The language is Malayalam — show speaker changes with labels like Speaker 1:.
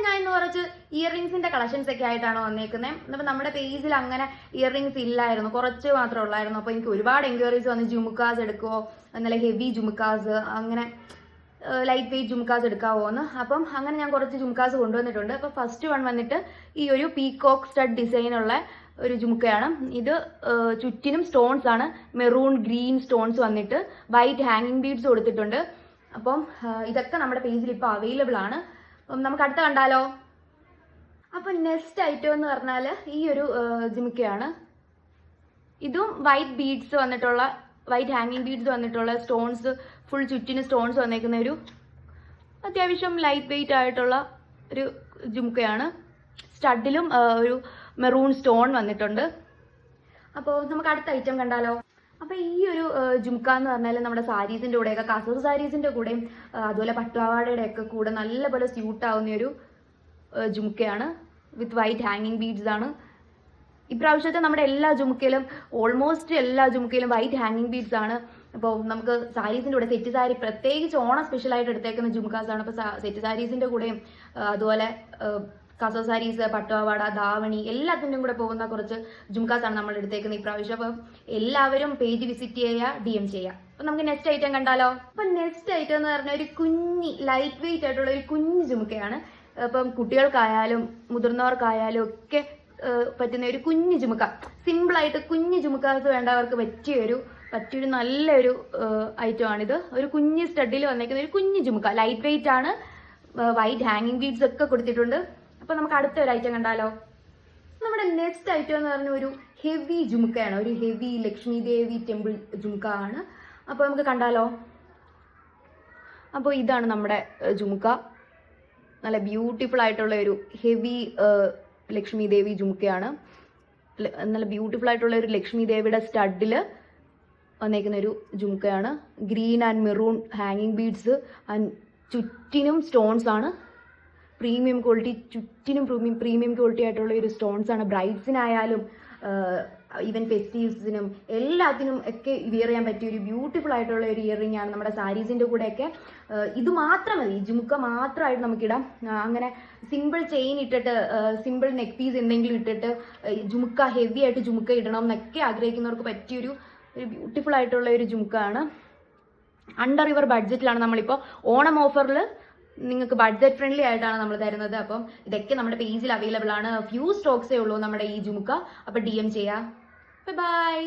Speaker 1: ഞാൻ ഇന്ന് കുറച്ച് ഇയറിംഗ്സിന്റെ കളക്ഷൻസ് ഒക്കെ ആയിട്ടാണ് വന്നേക്കുന്നത്. അപ്പോൾ നമ്മുടെ പേജിൽ അങ്ങനെ ഇയറിംഗ്സ് ഇല്ലായിരുന്നു, കുറച്ച് മാത്രമേ ഉള്ളായിരുന്നു. അപ്പോൾ എനിക്ക് ഒരുപാട് എൻക്വയറീസ് വന്ന് ജുമുക്കാസ് എടുക്കുമോ, നല്ല ഹെവി ജുമുക്കാസ്, അങ്ങനെ ലൈറ്റ് വെയിറ്റ് ജുമുക്കാസ് എടുക്കാവോ എന്ന്. അപ്പം അങ്ങനെ ഞാൻ കുറച്ച് ജുമുക്കാസ് കൊണ്ടുവന്നിട്ടുണ്ട്. അപ്പോൾ ഫസ്റ്റ് വൺ വന്നിട്ട് ഈ ഒരു പീകോക്ക് സ്റ്റഡ് ഡിസൈനുള്ള ഒരു ജുമുക്കയാണ്. ഇത് ചുറ്റിനും സ്റ്റോൺസ് ആണ്, മെറൂൺ ഗ്രീൻ സ്റ്റോൺസ് വന്നിട്ട് വൈറ്റ് ഹാങ്ങിങ് ബീഡ്സ് കൊടുത്തിട്ടുണ്ട്. അപ്പം ഇതൊക്കെ നമ്മുടെ പേജിൽ ഇപ്പോൾ അവൈലബിൾ ആണ്. നമുക്ക് അടുത്ത കണ്ടാലോ. അപ്പം നെക്സ്റ്റ് ഐറ്റം എന്ന് പറഞ്ഞാൽ ഈ ഒരു ജുമുക്കയാണ്. ഇതും വൈറ്റ് ബീഡ്സ് വന്നിട്ടുള്ള, വൈറ്റ് ഹാങ്ങിങ് ബീഡ്സ് വന്നിട്ടുള്ള സ്റ്റോൺസ്, ഫുൾ ചുറ്റിന് സ്റ്റോൺസ് വന്നേക്കുന്ന ഒരു അത്യാവശ്യം ലൈറ്റ് വെയിറ്റ് ആയിട്ടുള്ള ഒരു ജുമുക്കയാണ്. സ്റ്റഡിലും ഒരു മെറൂൺ സ്റ്റോൺ വന്നിട്ടുണ്ട്. അപ്പോൾ നമുക്ക് അടുത്ത ഐറ്റം കണ്ടാലോ. അപ്പോൾ ഈ ഒരു ജുമുക്ക എന്ന് പറഞ്ഞാൽ നമ്മുടെ സാരീസിൻ്റെ കൂടെയൊക്കെ, കസവ് സാരീസിൻ്റെ കൂടെയും അതുപോലെ പട്ടുപാവാടയുടെ ഒക്കെ കൂടെ നല്ലപോലെ സ്യൂട്ട് ആവുന്ന ഒരു ജുമുക്കയാണ്. വിത്ത് വൈറ്റ് ഹാങ്ങിങ് ബീഡ്സ് ആണ്. ഇപ്രാവശ്യത്തെ നമ്മുടെ എല്ലാ ജുമുക്കയിലും, ഓൾമോസ്റ്റ് എല്ലാ ജുമുക്കയിലും വൈറ്റ് ഹാങ്ങിങ് ബീഡ്സ് ആണ്. അപ്പോൾ നമുക്ക് സാരീസിൻ്റെ കൂടെ സെറ്റ് സാരി, പ്രത്യേകിച്ച് ഓണം സ്പെഷ്യലായിട്ട് എടുത്തേക്കുന്ന ജുമുക്കാസ് ആണ്. അപ്പോൾ സെറ്റ് സാരീസിൻ്റെ കൂടെയും അതുപോലെ കസവ് സാരീസ്, പട്ടുപാവാട, ധാവണി എല്ലാത്തിൻ്റെയും കൂടെ പോകുന്ന കുറച്ച് ജുമുക്കാസ് ആണ് നമ്മൾ എടുത്തേക്കുന്നത് ഇപ്രാവശ്യം. അപ്പം എല്ലാവരും പേജ് വിസിറ്റ് ചെയ്യുക, DM ചെയ്യുക. അപ്പം നമുക്ക് നെക്സ്റ്റ് ഐറ്റം കണ്ടാലോ. അപ്പം നെക്സ്റ്റ് ഐറ്റം എന്ന് പറഞ്ഞാൽ ഒരു കുഞ്ഞി ലൈറ്റ് വെയിറ്റ് ആയിട്ടുള്ള ഒരു കുഞ്ഞു ജുമുക്കയാണ്. അപ്പം കുട്ടികൾക്കായാലും മുതിർന്നവർക്കായാലും ഒക്കെ പറ്റുന്ന ഒരു കുഞ്ഞു ജുമുക്ക, സിമ്പിളായിട്ട് കുഞ്ഞു ജുമുക്കാസ് വേണ്ടവർക്ക് പറ്റിയൊരു നല്ലൊരു ഐറ്റമാണിത്. ഒരു കുഞ്ഞു സ്റ്റഡിൽ വന്നേക്കുന്ന ഒരു കുഞ്ഞു ജുമുക്ക, ലൈറ്റ് വെയിറ്റ് ആണ്, വൈറ്റ് ഹാങ്ങിങ് ബീഡ്സ് ഒക്കെ കൊടുത്തിട്ടുണ്ട്. അപ്പോൾ നമുക്ക് അടുത്ത ഒരു ഐറ്റം കണ്ടാലോ. നമ്മുടെ നെക്സ്റ്റ് ഐറ്റം എന്ന് പറഞ്ഞ ഒരു ഹെവി ജുമുക്കയാണ്, ഒരു ഹെവി ലക്ഷ്മി ദേവി ടെമ്പിൾ ജുമുക്ക ആണ്. അപ്പോൾ നമുക്ക് കണ്ടാലോ. അപ്പോൾ ഇതാണ് നമ്മുടെ ജുമുക്ക. നല്ല ബ്യൂട്ടിഫുൾ ആയിട്ടുള്ള ഒരു ഹെവി ലക്ഷ്മി ദേവി ജുമുക്കയാണ്. നല്ല ബ്യൂട്ടിഫുൾ ആയിട്ടുള്ള ഒരു ലക്ഷ്മി ദേവിയുടെ സ്റ്റഡിൽ വന്നേക്കുന്ന ഒരു ജുമുക്കയാണ്. ഗ്രീൻ ആൻഡ് മെറൂൺ ഹാങ്ങിങ് ബീഡ്സ് ആൻഡ് ചുറ്റിനും സ്റ്റോൺസ് ആണ്. പ്രീമിയം ക്വാളിറ്റി, ചുറ്റിനും പ്രീമിയം ക്വാളിറ്റി ആയിട്ടുള്ള ഒരു സ്റ്റോൺസ് ആണ്. ബ്രൈഡ്സിനായാലും ഈവൻ ഫെസ്റ്റീവ്സിനും എല്ലാത്തിനും ഒക്കെ വിയർ ചെയ്യാൻ പറ്റിയ ഒരു ബ്യൂട്ടിഫുൾ ആയിട്ടുള്ള ഒരു ഇയറിംഗ് ആണ്. നമ്മുടെ സാരീസിൻ്റെ കൂടെയൊക്കെ ഇത് മാത്രം മതി, ജുമുക്ക മാത്രമായിട്ട് നമുക്കിടാം. അങ്ങനെ സിമ്പിൾ ചെയിൻ ഇട്ടിട്ട്, സിമ്പിൾ നെക്ക് പീസ് എന്തെങ്കിലും ഇട്ടിട്ട് ജുമുക്ക ഹെവി ആയിട്ട് ജുമുക്ക ഇടണം എന്നൊക്കെ ആഗ്രഹിക്കുന്നവർക്ക് പറ്റിയൊരു ബ്യൂട്ടിഫുൾ ആയിട്ടുള്ള ഒരു ജുമുക്കാണ്. അണ്ടർ യുവർ ബഡ്ജറ്റിലാണ് നമ്മളിപ്പോൾ ഓണം ഓഫറിൽ നിങ്ങൾക്ക് ബഡ്ജറ്റ് ഫ്രണ്ട്ലി ആയിട്ടാണ് നമ്മൾ തരുന്നത്. അപ്പം ഇതൊക്കെ നമ്മുടെ പേജിൽ അവൈലബിൾ ആണ്. ഫ്യൂ സ്റ്റോക്സേ ഉള്ളൂ നമ്മുടെ ഈ ജുമുക്ക. അപ്പോൾ DM ചെയ്യാം. ബൈ.